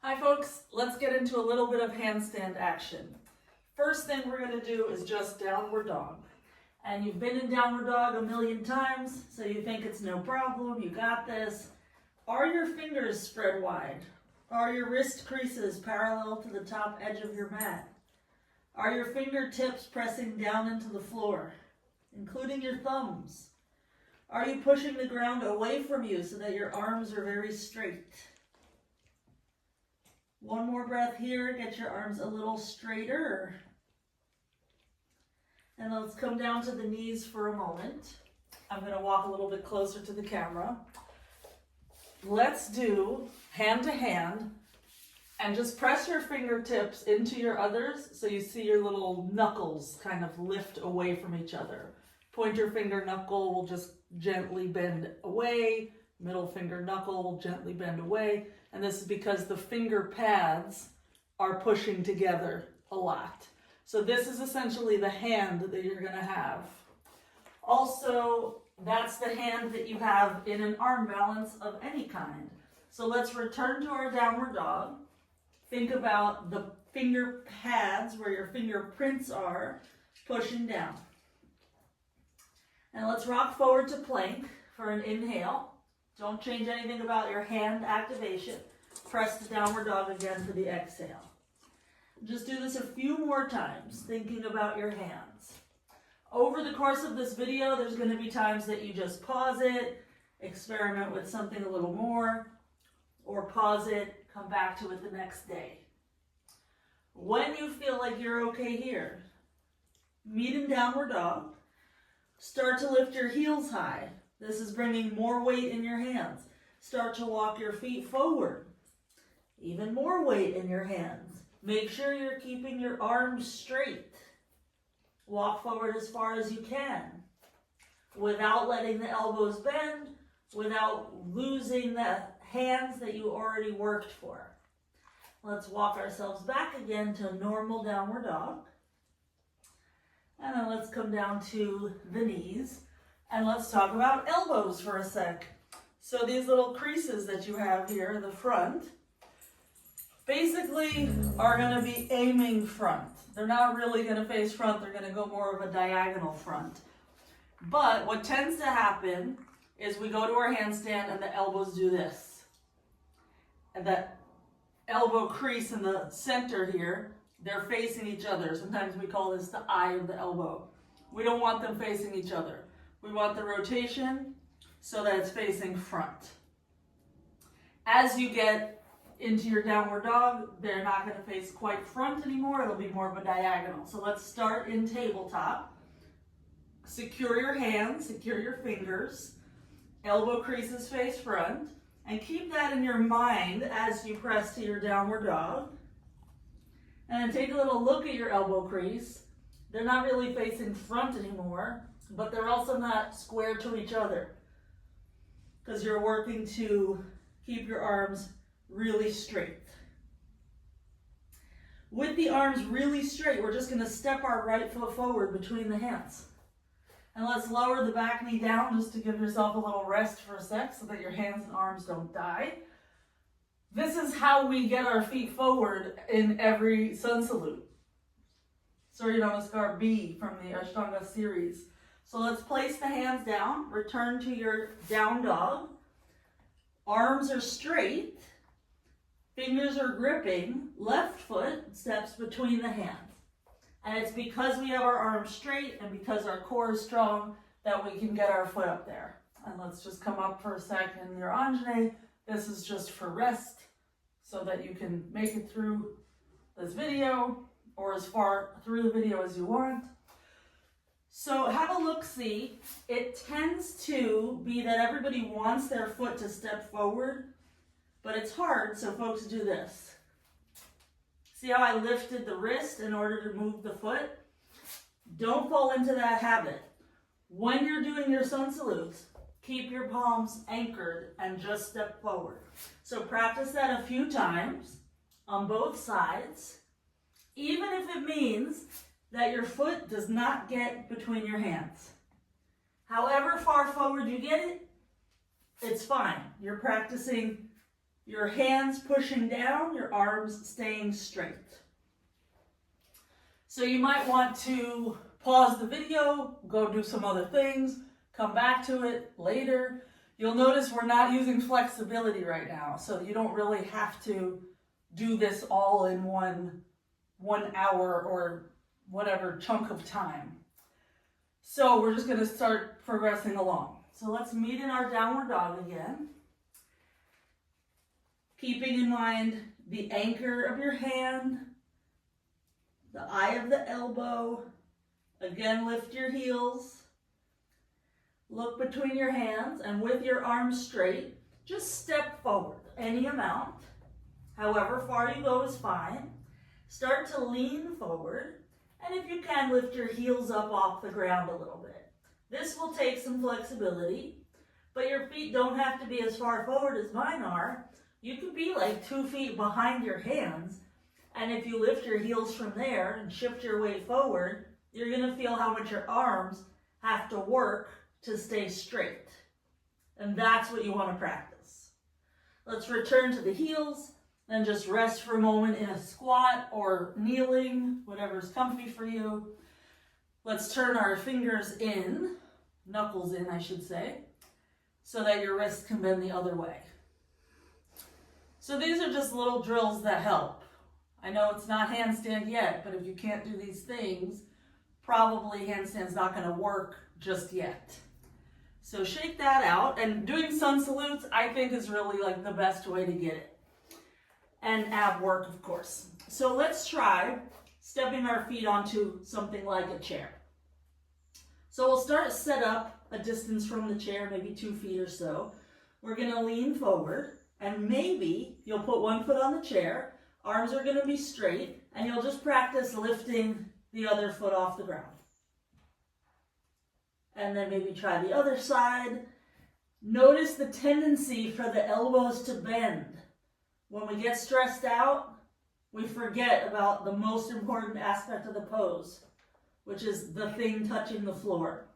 Hi folks, let's get into a little bit of handstand action. First thing we're going to do is just downward dog. And you've been in downward dog a million times, so you think it's no problem, you got this. Are your fingers spread wide? Are your wrist creases parallel to the top edge of your mat? Are your fingertips pressing down into the floor, including your thumbs? Are you pushing the ground away from you so that your arms are very straight? One more breath here, get your arms a little straighter. And let's come down to the knees for a moment. I'm going to walk a little bit closer to the camera. Let's do hand to hand and just press your fingertips into your others so you see your little knuckles kind of lift away from each other. Pointer finger knuckle will just gently bend away. Middle finger knuckle will gently bend away. And this is because the finger pads are pushing together a lot. So this is essentially the hand that you're going to have. Also, that's the hand that you have in an arm balance of any kind. So let's return to our downward dog. Think about the finger pads where your fingerprints are pushing down. And let's rock forward to plank for an inhale. Don't change anything about your hand activation. Press the downward dog again for the exhale. Just do this a few more times, thinking about your hands. Over the course of this video, there's going to be times that you just pause it, experiment with something a little more, or pause it, come back to it the next day. When you feel like you're okay here, meet in downward dog. Start to lift your heels high. This is bringing more weight in your hands. Start to walk your feet forward. Even more weight in your hands. Make sure you're keeping your arms straight. Walk forward as far as you can without letting the elbows bend, without losing the hands that you already worked for. Let's walk ourselves back again to normal downward dog. And then let's come down to the knees. And let's talk about elbows for a sec. So these little creases that you have here in the front basically are going to be aiming front. They're not really going to face front. They're going to go more of a diagonal front. But what tends to happen is we go to our handstand and the elbows do this. And that elbow crease in the center here, they're facing each other. Sometimes we call this the eye of the elbow. We don't want them facing each other. We want the rotation so that it's facing front. As you get into your downward dog, they're not going to face quite front anymore. It'll be more of a diagonal. So let's start in tabletop. Secure your hands, secure your fingers. Elbow creases face front. And keep that in your mind as you press to your downward dog. And then take a little look at your elbow crease. They're not really facing front anymore, but they're also not square to each other because you're working to keep your arms really straight. With the arms really straight, we're just going to step our right foot forward between the hands. And let's lower the back knee down just to give yourself a little rest for a sec so that your hands and arms don't die. This is how we get our feet forward in every sun salute. Surya Namaskar B from the Ashtanga series. So let's place the hands down, return to your down dog. Arms are straight, fingers are gripping, left foot steps between the hands. And it's because we have our arms straight and because our core is strong that we can get our foot up there. And let's just come up for a second in your Anjane. This is just for rest so that you can make it through this video or as far through the video as you want. So have a look-see. It tends to be that everybody wants their foot to step forward, but it's hard, so folks do this. See how I lifted the wrist in order to move the foot? Don't fall into that habit. When you're doing your sun salutes, keep your palms anchored and just step forward. So practice that a few times on both sides, even if it means that your foot does not get between your hands. However far forward you get it, it's fine. You're practicing Your hands pushing down, your arms staying straight. So you might want to pause the video, go do some other things, come back to it later. You'll notice we're not using flexibility right now, so you don't really have to do this all in one hour or whatever chunk of time. So we're just going to start progressing along. So let's meet in our downward dog again. Keeping in mind the anchor of your hand, the eye of the elbow. Again, lift your heels. Look between your hands, and with your arms straight, just step forward any amount. However far you go is fine. Start to lean forward, and if you can, lift your heels up off the ground a little bit. This will take some flexibility, but your feet don't have to be as far forward as mine are. You could be like 2 feet behind your hands, and if you lift your heels from there and shift your weight forward, you're going to feel how much your arms have to work to stay straight. And that's what you want to practice. Let's return to the heels and just rest for a moment in a squat or kneeling, whatever's comfy for you. Let's turn our fingers in, knuckles in I should say, so that your wrist can bend the other way. So these are just little drills that help. I know it's not handstand yet, but if you can't do these things, probably handstand's not going to work just yet. So shake that out, and doing sun salutes I think is really like the best way to get it. And ab work, of course. So let's try stepping our feet onto something like a chair. So we'll start set up a distance from the chair, maybe 2 feet or so. We're going to lean forward, and maybe you'll put 1 foot on the chair, arms are going to be straight, and you'll just practice lifting the other foot off the ground. And then maybe try the other side. Notice the tendency for the elbows to bend. When we get stressed out, we forget about the most important aspect of the pose, which is the thing touching the floor.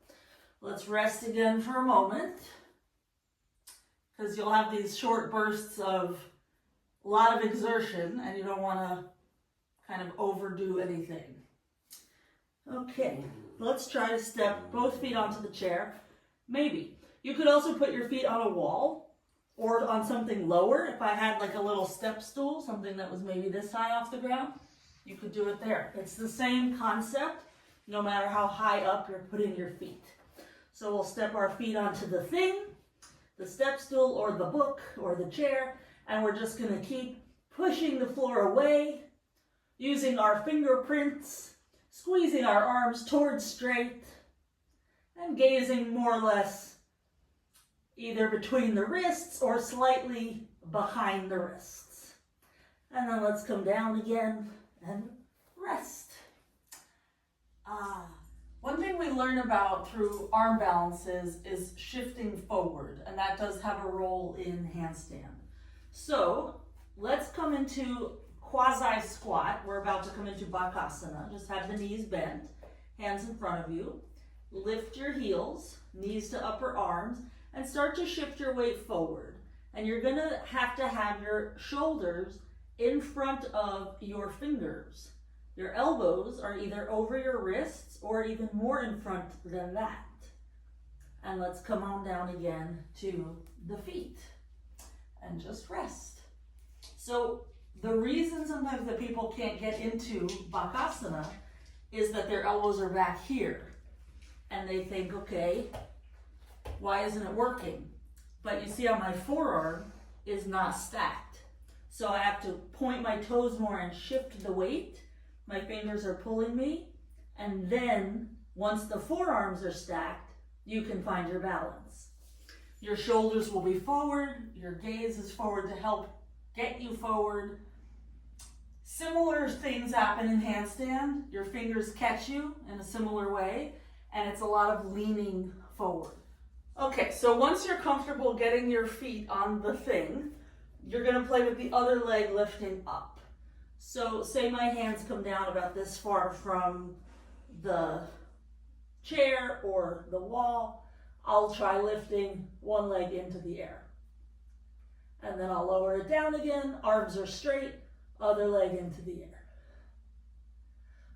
Let's rest again for a moment, because you'll have these short bursts of a lot of exertion, and you don't want to kind of overdo anything. Okay, let's try to step both feet onto the chair. Maybe. You could also put your feet on a wall or on something lower. If I had like a little step stool, something that was maybe this high off the ground, you could do it there. It's the same concept, no matter how high up you're putting your feet. So we'll step our feet onto the thing, the step stool or the book or the chair, and we're just going to keep pushing the floor away, using our fingerprints, squeezing our arms towards straight, and gazing more or less either between the wrists or slightly behind the wrists. And then let's come down again and rest. One thing we learn about through arm balances is shifting forward, and that does have a role in handstand. So let's come into quasi squat. We're about to come into Bakasana. Just have the knees bent, hands in front of you. Lift your heels, knees to upper arms, and start to shift your weight forward. And you're going to have your shoulders in front of your fingers. Your elbows are either over your wrists or even more in front than that. And let's come on down again to the feet and just rest. So the reason sometimes that people can't get into Bakasana is that their elbows are back here. And they think, okay, why isn't it working? But you see how my forearm is not stacked. So I have to point my toes more and shift the weight. My fingers are pulling me. And then once the forearms are stacked, you can find your balance. Your shoulders will be forward. Your gaze is forward to help get you forward. Similar things happen in handstand. Your fingers catch you in a similar way, and it's a lot of leaning forward. Okay, so once you're comfortable getting your feet on the thing, you're going to play with the other leg lifting up. So say my hands come down about this far from the chair or the wall. I'll try lifting one leg into the air. And then I'll lower it down again. Arms are straight, other leg into the air.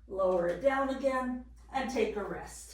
Lower it down again and take a rest.